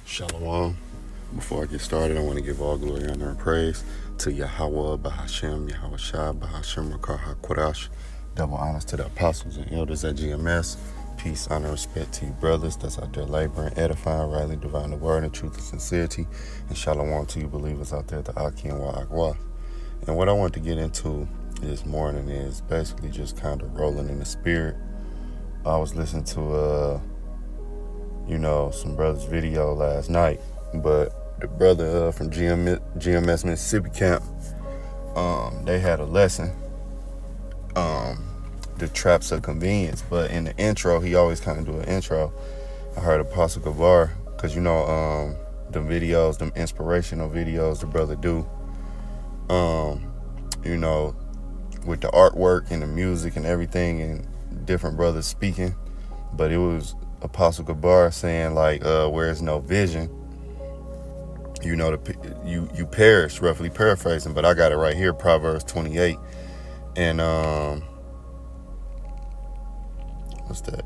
Shalom. Before I get started, I want to give all glory, honor, and praise to Yahweh, Bahashem, Yahweh Shah, Bahashem, Rakah, HaKodash. Double honors to the apostles and elders at GMS. Peace, honor, respect to you brothers that's out there laboring, edifying, rightly dividing the word in truth and sincerity. And shalom to you believers out there at the Aki and Wa'agwa. And what I want to get into this morning is basically just kind of rolling in the spirit. I was listening to some brother's video last night, but the brother from GMS Mississippi camp, they had a lesson, the traps of convenience. But in the intro, he always kind of do an intro. I heard Apostle Gavar, because the videos, them inspirational videos the brother do, with the artwork and the music and everything, and different brothers speaking. But it was Apostle Gabar saying, like, where there's no vision, you perish, roughly paraphrasing, but I got it right here, Proverbs 28. And what's that?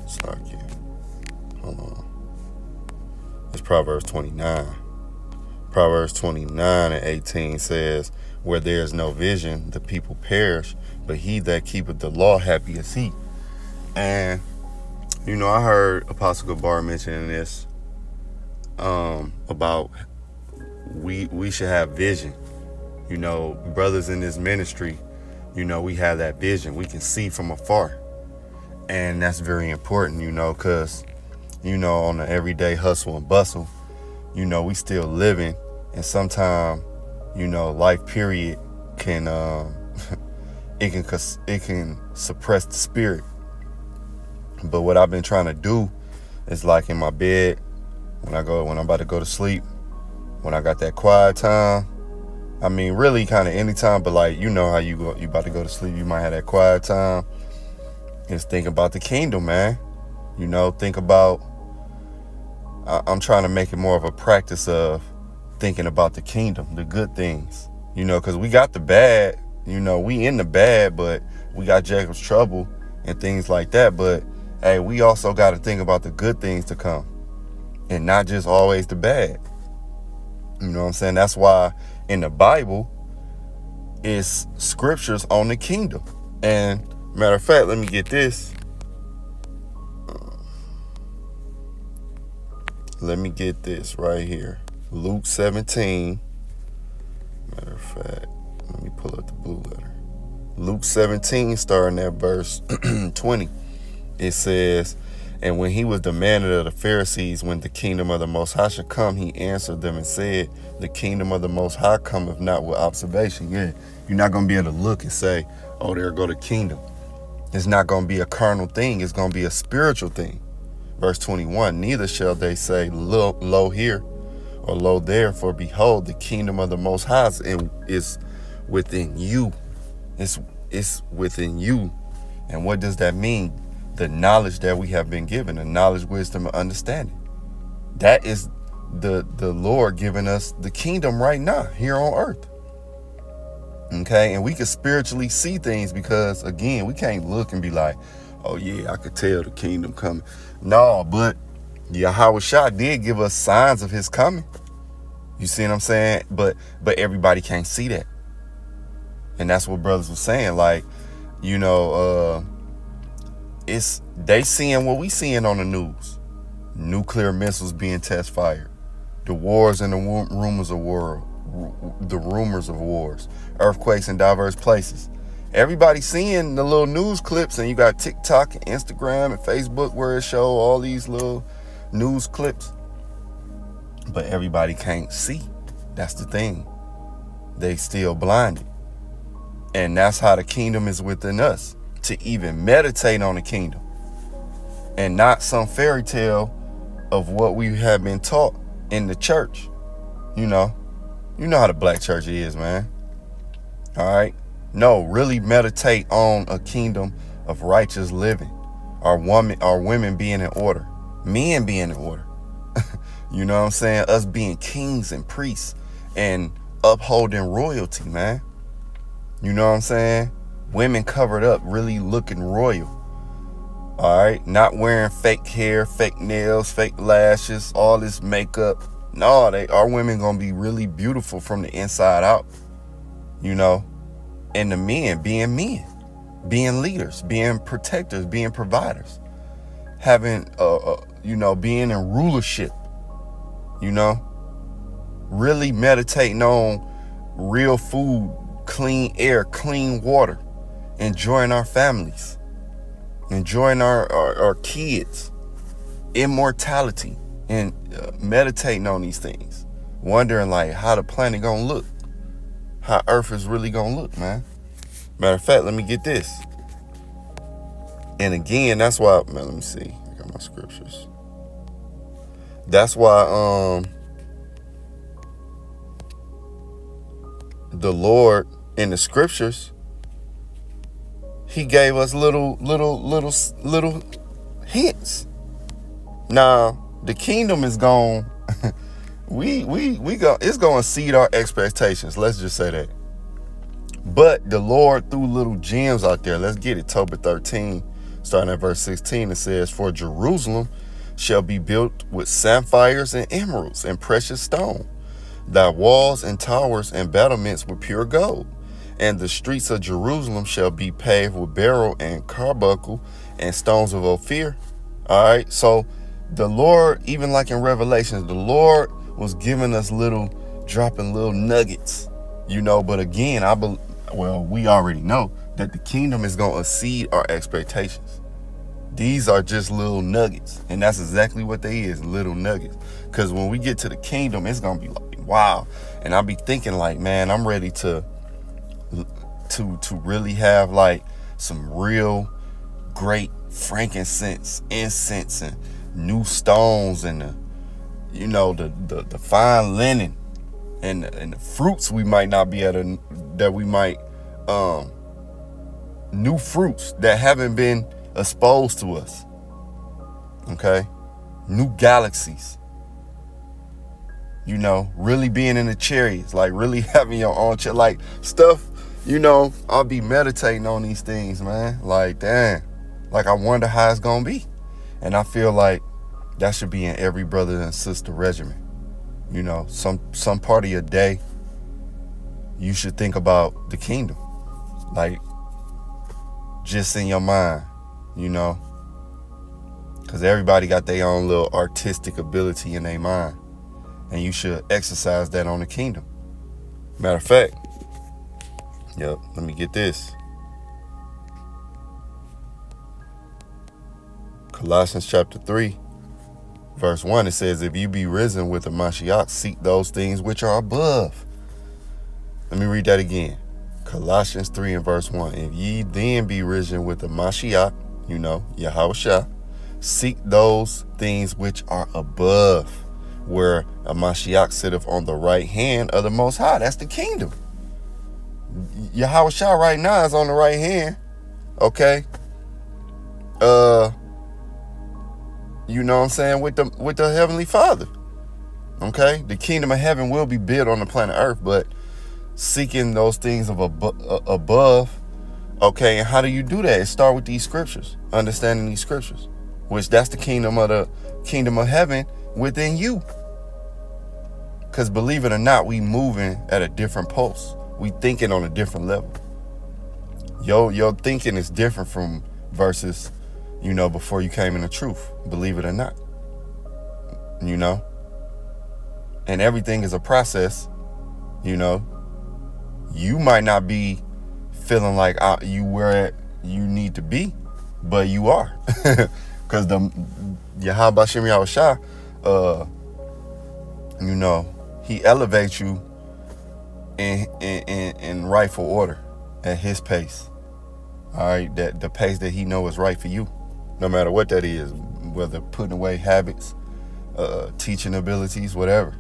Sorry, kid. Hold on. It's Proverbs 29. Proverbs 29 and 18 says, where there is no vision, the people perish, but he that keepeth the law, happy is he. And I heard Apostle Gabar mentioning this about we should have vision. Brothers in this ministry, we have that vision. We can see from afar. And that's very important, because, on the everyday hustle and bustle, we still living. And sometimes, life period can, it can suppress the spirit. But what I've been trying to do is, like, in my bed, when I'm about to go to sleep, when I got that quiet time, I mean, really kind of any time, but like, how you about to go to sleep, you might have that quiet time, is think about the kingdom, man. Think about, I'm trying to make it more of a practice of thinking about the kingdom, the good things, because we got the bad, we in the bad, but we got Jacob's trouble and things like that. But hey, we also got to think about the good things to come and not just always the bad. You know what I'm saying? That's why in the Bible it's scriptures on the kingdom. And matter of fact, let me get this. Let me get this right here. Luke 17. Matter of fact, let me pull up the blue letter. Luke 17, starting at verse 20. It says, and when he was demanded of the Pharisees when the kingdom of the Most High should come, he answered them and said, the kingdom of the Most High cometh not with observation. Yeah, you're not going to be able to look and say, oh, there go the kingdom. It's not going to be a carnal thing. It's going to be a spiritual thing. Verse 21, neither shall they say, lo here or lo there, for behold, the kingdom of the Most High is within you. It's within you. And what does that mean? The knowledge that we have been given, the knowledge, wisdom, and understanding. That is the Lord giving us the kingdom right now here on earth. Okay, and we can spiritually see things, because again, we can't look and be like, oh yeah, I could tell the kingdom coming. No, but Yahweh Shah did give us signs of his coming. You see what I'm saying? But everybody can't see that. And that's what brothers were saying. Like, they seeing what we seeing on the news. Nuclear missiles being test fired. The wars and the rumors of wars. Earthquakes in diverse places. Everybody seeing the little news clips, and you got TikTok and Instagram and Facebook where it show all these little news clips. But everybody can't see. That's the thing. They still blinded. And that's how the kingdom is within us. To even meditate on the kingdom. And not some fairy tale of what we have been taught in the church. You know how the black church is, man. All right. No, really meditate on a kingdom of righteous living. Our women being in order. Men being in order. You know what I'm saying? Us being kings and priests and upholding royalty, man. You know what I'm saying? Women covered up, really looking royal. All right, not wearing fake hair, fake nails, fake lashes, all this makeup. No, our women gonna be really beautiful from the inside out, you know. And the men, being leaders, being protectors, being providers, having, being in rulership, you know, really meditating on real food, clean air, clean water, enjoying our families, enjoying our kids, immortality, and meditating on these things, wondering like how the planet gonna look, how Earth is really gonna look, man. Matter of fact, let me get this. And again, that's why, man, let me see. I got my scriptures. That's why the Lord in the scriptures, he gave us little hints. Now, the kingdom is gone. It's gonna exceed our expectations. Let's just say that. But the Lord threw little gems out there. Let's get it. Tobit 13, starting at verse 16, it says, "For Jerusalem shall be built with sapphires and emeralds and precious stone. Thy walls and towers and battlements with pure gold. And the streets of Jerusalem shall be paved with beryl and carbuncle and stones of Ophir." All right. So the Lord, even like in Revelations, the Lord was giving us dropping little nuggets, you know. But again, we already know that the kingdom is going to exceed our expectations. These are just little nuggets. And that's exactly what they is, little nuggets. Because when we get to the kingdom, it's going to be like, wow. And I'll be thinking like, man, I'm ready to really have like some real great frankincense, incense, and new stones, and the fine linen, and the fruits we might not be new fruits that haven't been exposed to us. Okay, new galaxies. You know, really being in the chariots, like really having your own like stuff. You know, I'll be meditating on these things, man. Like, damn, like I wonder how it's gonna be. And I feel like that should be in every brother and sister regimen. You know, some part of your day, you should think about the kingdom. Like, just in your mind, you know. Because everybody got their own little artistic ability in their mind. And you should exercise that on the kingdom. Matter of fact, let me get this. Colossians chapter 3, verse 1, it says, "If you be risen with the Mashiach, seek those things which are above." Let me read that again. Colossians 3 and verse 1. "If ye then be risen with the Mashiach," you know, Yahushua, "seek those things which are above, where a Mashiach sitteth on the right hand of the Most High." That's the kingdom. Yahushua right now is on the right hand. Okay. You know what I'm saying? With the Heavenly Father. Okay. The kingdom of heaven will be built on the planet Earth, but seeking those things of above. Okay. And how do you do that? It starts with these scriptures, understanding these scriptures, which that's the kingdom of heaven within you. Because believe it or not, we moving at a different pulse. We thinking on a different level. Your thinking is different from versus, before you came in the truth. Believe it or not. You know? And everything is a process. You know? You might not be feeling like you where you need to be, but you are. Because Yahweh Bashem Yahushua, he elevates you in rightful order at his pace. All right, that the pace that he knows is right for you, no matter what that is, whether putting away habits, teaching abilities, whatever,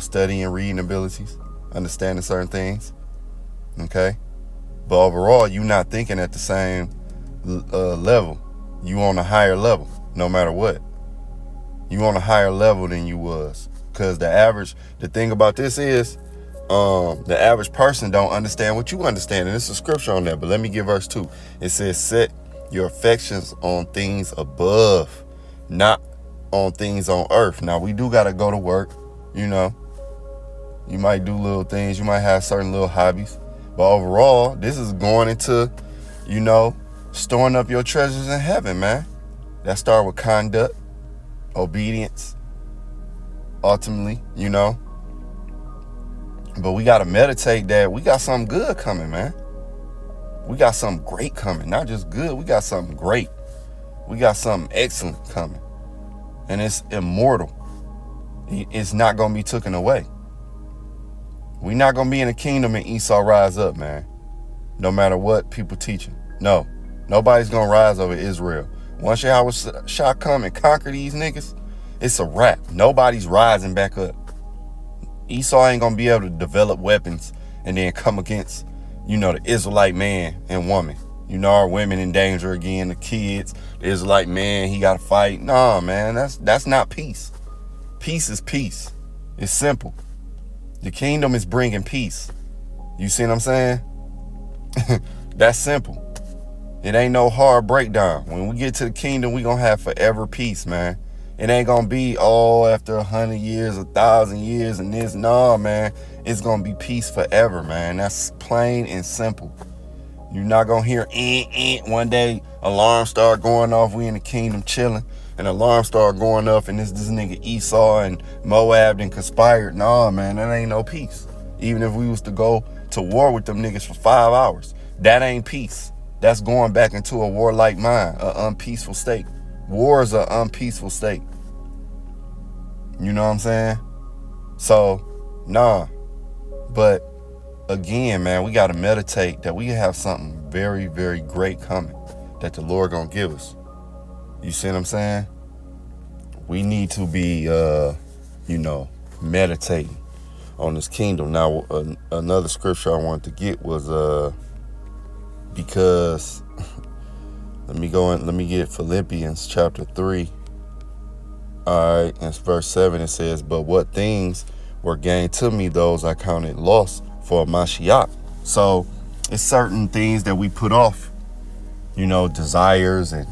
studying, reading abilities, understanding certain things. Okay, but overall, you're not thinking at the same level. You on a higher level, no matter what. You on a higher level than you was, because the thing about this is, the average person don't understand what you understand. And there's a scripture on that, but let me give verse 2. It says, "Set Your affections on things above, not on things on earth. Now, we do got to go to work, you know. You might do little things. You might have certain little hobbies. But overall, this is going into, you know, storing up your treasures in heaven, man. That start with conduct, obedience, ultimately, you know. But we got to meditate that we got something good coming, man. We got something great coming. Not just good. We got something great. We got something excellent coming. And it's immortal. It's not going to be taken away. We're not going to be in the kingdom and Esau rise up, man. No matter what people teaching. No. Nobody's going to rise over Israel. Once Yahweh shall come and conquer these niggas, it's a wrap. Nobody's rising back up. Esau ain't going to be able to develop weapons and then come against, you know, the Israelite man and woman. You know, our women in danger again, the kids, the Israelite man, he got to fight. Nah, man, that's not peace. Peace is peace. It's simple. The kingdom is bringing peace. You see what I'm saying? That's simple. It ain't no hard breakdown. When we get to the kingdom, we gonna have forever peace, man. It ain't gonna be after 100 years, 1,000 years and this. Nah, man. It's gonna be peace forever, man. That's plain and simple. You're not gonna hear one day alarm start going off. We in the kingdom chilling. And alarm start going off and this nigga Esau and Moab and conspired. Nah, man, that ain't no peace. Even if we was to go to war with them niggas for 5 hours, that ain't peace. That's going back into a warlike mind, an unpeaceful state. War is an unpeaceful state. You know what I'm saying? So, nah. But again, man, we got to meditate that we have something very, very great coming that the Lord gonna give us. You see what I'm saying? We need to be, you know, meditating on this kingdom. Now, another scripture I wanted to get was, because let me get Philippians chapter 3. All right, and verse 7, it says, but what things were gained to me, those I counted loss for Mashiach. So it's certain things that we put off, you know, desires, and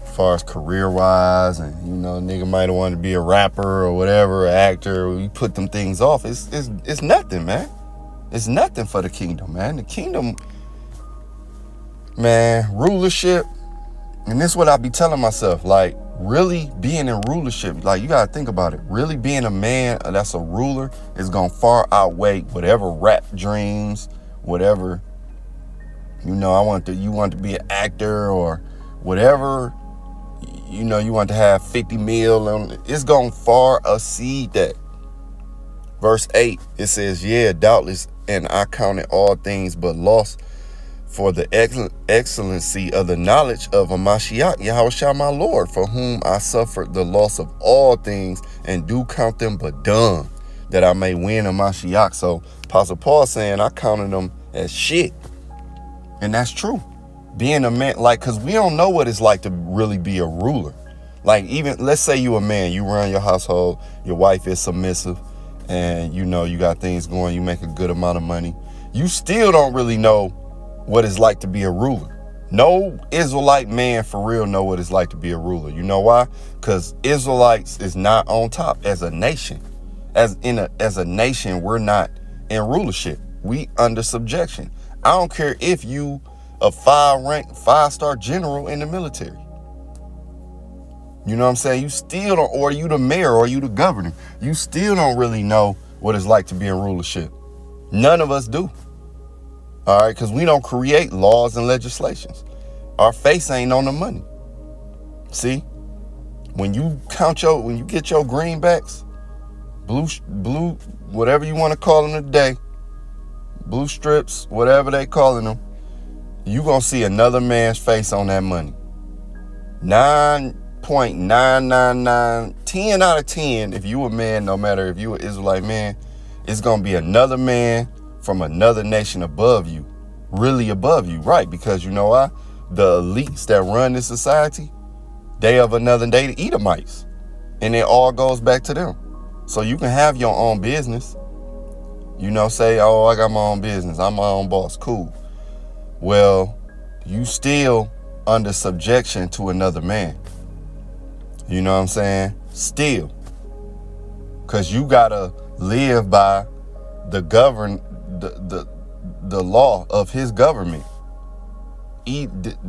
as far as career-wise, and, you know, nigga might have wanted to be a rapper or whatever, an actor. We put them things off. It's nothing, man. It's nothing for the kingdom, man. The kingdom, man, rulership, and this is what I be telling myself, like, really being in rulership, like, you got to think about it. Really being a man that's a ruler is going to far outweigh whatever rap dreams, whatever, you know, you want to be an actor or whatever, you know, you want to have 50 mil. It's going to far exceed that. Verse 8, it says, yeah, doubtless, and I counted all things but loss for the excellency of the knowledge of a Mashiach, Yahushua my Lord, for whom I suffered the loss of all things, and do count them but dung, that I may win a Mashiach. So Apostle Paul saying, I counted them as shit. And that's true. Being a man, like, because we don't know what it's like to really be a ruler. Like, even, let's say you a man, you run your household, your wife is submissive, and, you know, you got things going, you make a good amount of money. You still don't really know what it's like to be a ruler. No Israelite man for real know what it's like to be a ruler. You know why? Because Israelites is not on top as a nation. As a nation, we're not in rulership. We under subjection. I don't care if you a 5-star general in the military. You know what I'm saying? You still don't, or you the mayor, or you the governor. You still don't really know what it's like to be in rulership. None of us do. All right, because we don't create laws and legislations. Our face ain't on the money. See, when you get your greenbacks, blue, whatever you want to call them today, blue strips, whatever they calling them, you gonna see another man's face on that money. 9.999, 10 out of 10. If you a man, no matter if you an Israelite man, it's gonna be another man from another nation above you, really above you, right? Because you know why? The elites that run this society, they of another day, the Edomites, and it all goes back to them. So you can have your own business, you know, say, oh, I got my own business, I'm my own boss, cool. Well, you still under subjection to another man. You know what I'm saying? Still. Because you got to live by the law of his government.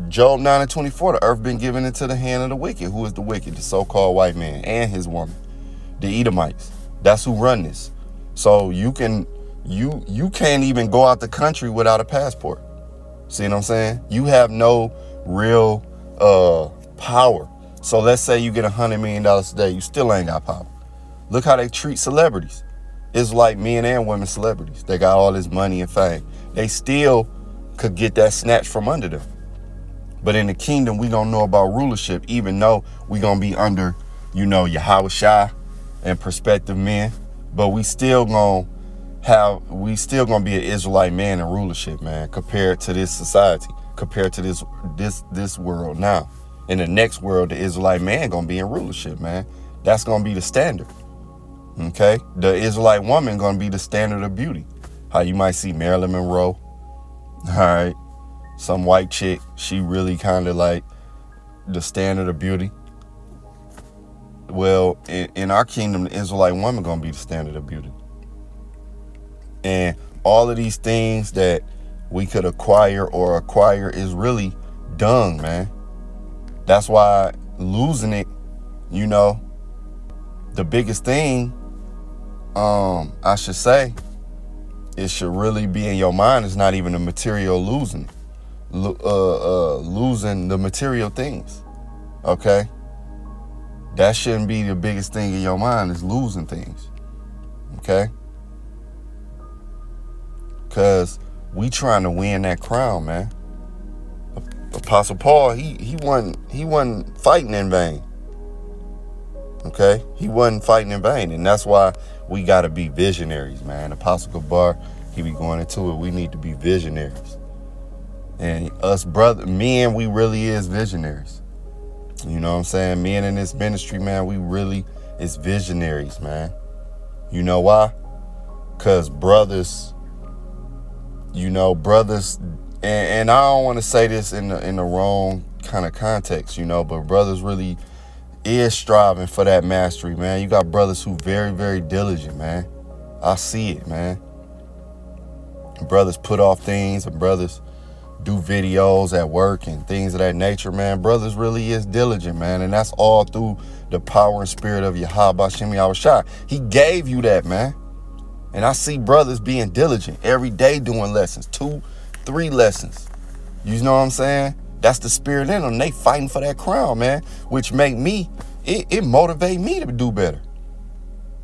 Job 9:24, the earth been given into the hand of the wicked. Who is the wicked? The so-called white man and his woman. The Edomites. That's who run this. So you can't even go out the country without a passport. See what I'm saying? You have no real power. So let's say you get $100 million a day, you still ain't got power. Look how they treat celebrities. It's like men and women celebrities. They got all this money and fame. They still could get that snatched from under them. But in the kingdom, we don't know about rulership, even though we gonna be under, Yahweh Shai and prospective men. But we still gonna be an Israelite man in rulership, man, compared to this society, compared to this world now. In the next world, the Israelite man gonna be in rulership, man. That's gonna be the standard. Okay? The Israelite woman gonna be the standard of beauty. How you might see Marilyn Monroe. All right. Some white chick, she really kind of like the standard of beauty. Well, in our kingdom, the Israelite woman gonna be the standard of beauty. And all of these things that we could acquire is really dung, man. That's why losing it, the biggest thing, I should say, it should really be in your mind. It's not even the material losing the material things. Okay? That shouldn't be the biggest thing in your mind, is losing things. Okay? Because we trying to win that crown, man. Apostle Paul, he wasn't fighting in vain. Okay? He wasn't fighting in vain. And that's why we got to be visionaries, man. Apostle Gabar, he be going into it. We need to be visionaries. And us men, we really is visionaries. You know what I'm saying? Men in this ministry, man, we really is visionaries, man. You know why? Because brothers, and I don't want to say this in the wrong kind of context, but brothers really is striving for that mastery, man. You got brothers who very, very diligent, man. I see it, man. Brothers put off things, and brothers do videos at work and things of that nature, man. Brothers really is diligent, man. And that's all through the power and spirit of Yahweh Shem Yahweh Shai. He gave you that, man. And I see brothers being diligent every day, doing lessons, 2-3 lessons. You know what I'm saying? That's the spirit in them. They fighting for that crown, man, which make me, it motivate me to do better.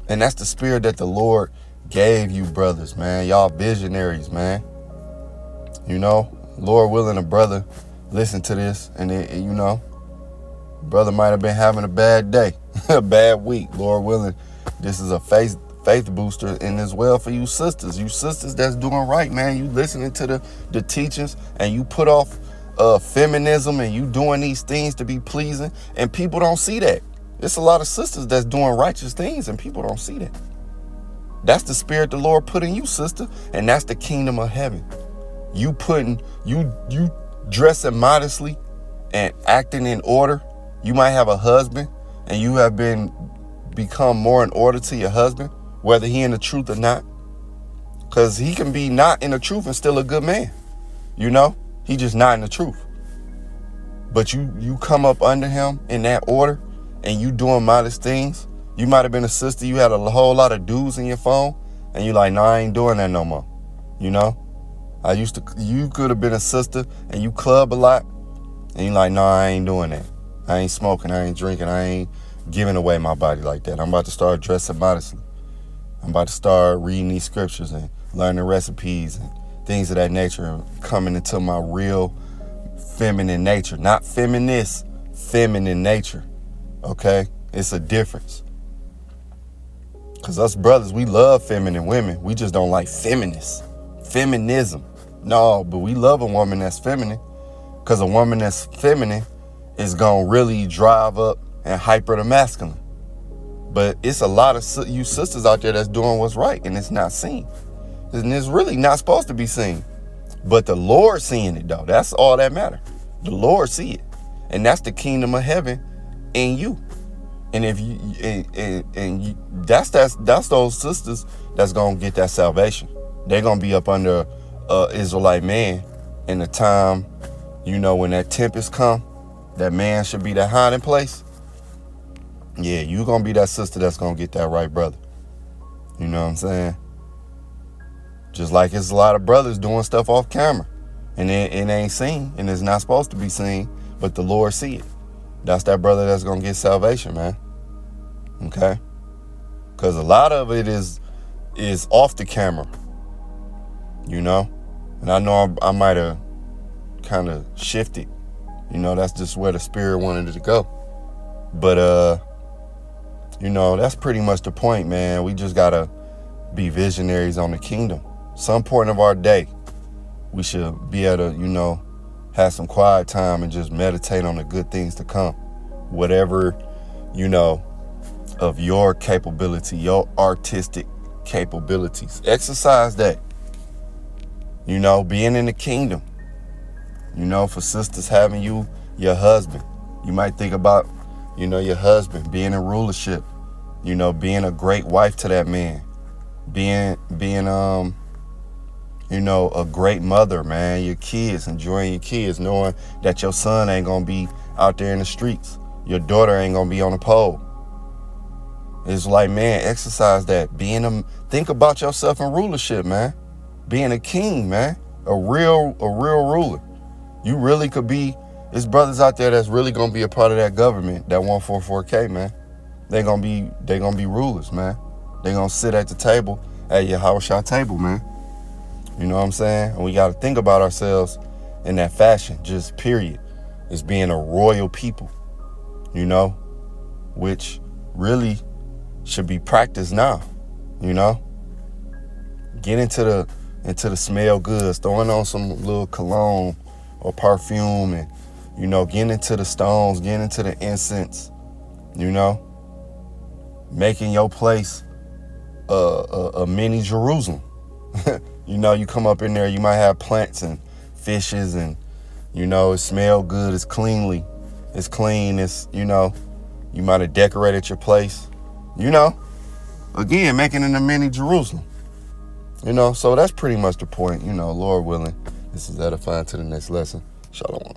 And that's the spirit that the Lord gave you, brothers, man. Y'all visionaries, man. Lord willing, a brother listen to this, and brother might have been having a bad day, a bad week. Lord willing, this is a faith booster, and as well for you sisters that's doing right, man. You listening to the teachings, and you put off feminism, and you doing these things to be pleasing, and people don't see that. There's a lot of sisters that's doing righteous things, and people don't see that. That's the spirit the Lord put in you, sister, and that's the kingdom of heaven. You dressing modestly and acting in order. You might have a husband, and you have become more in order to your husband, whether he in the truth or not. Because he can be not in the truth and still a good man. He just not in the truth. But you come up under him in that order, and you doing modest things. You might have been a sister. You had a whole lot of dudes in your phone, and you like, no, I ain't doing that no more. You could have been a sister, and you club a lot, and you like, no, I ain't doing that. I ain't smoking, I ain't drinking, I ain't giving away my body like that. I'm about to start dressing modestly. I'm about to start reading these scriptures and learning recipes and things of that nature, and coming into my real feminine nature. Not feminist, feminine nature. Okay? It's a difference. Because us brothers, we love feminine women. We just don't like feminists. Feminism. No, but we love a woman that's feminine. Because a woman that's feminine is going to really drive up and hyper the masculine. But it's a lot of you sisters out there that's doing what's right, and it's not seen. And it's really not supposed to be seen. But the Lord seeing it, though. That's all that matters. The Lord see it. And that's the kingdom of heaven in you. And if you and you, that's those sisters that's gonna get that salvation. They're gonna be up under Israelite man in the time, when that tempest come, that man should be that hiding place. Yeah, you gonna be that sister that's gonna get that right brother. You know what I'm saying? Just like it's a lot of brothers doing stuff off camera, and it ain't seen, and it's not supposed to be seen, but the Lord see it. That's that brother that's gonna get salvation, man. Okay? Because a lot of it is off the camera, And I know I might have kind of shifted. That's just where the Spirit wanted it to go. But, that's pretty much the point, man. We just got to be visionaries on the kingdom. Some point of our day, we should be able to, have some quiet time and just meditate on the good things to come. Whatever, of your capability, your artistic capabilities. Exercise that. Being in the kingdom. For sisters having your husband. You might think about, your husband being in rulership. Being a great wife to that man. Being a great mother, man. Your kids, enjoying your kids, knowing that your son ain't gonna be out there in the streets. Your daughter ain't gonna be on the pole. It's like, man, exercise that. Think about yourself in rulership, man. Being a king, man. A real ruler. You really could be. There's brothers out there that's really gonna be a part of that government, that 144K, man. They gonna be rulers, man. They gonna sit at the table, at your house table, man. You know what I'm saying? And we got to think about ourselves in that fashion, just period. As being a royal people, which really should be practiced now, Get into the smell goods, throwing on some little cologne or perfume and, getting into the stones, getting into the incense, making your place a mini Jerusalem. You come up in there, you might have plants and fishes and, it smell good, it's clean, you might have decorated your place, again, making it a mini Jerusalem, so that's pretty much the point, Lord willing, this is edifying to the next lesson. Shalom.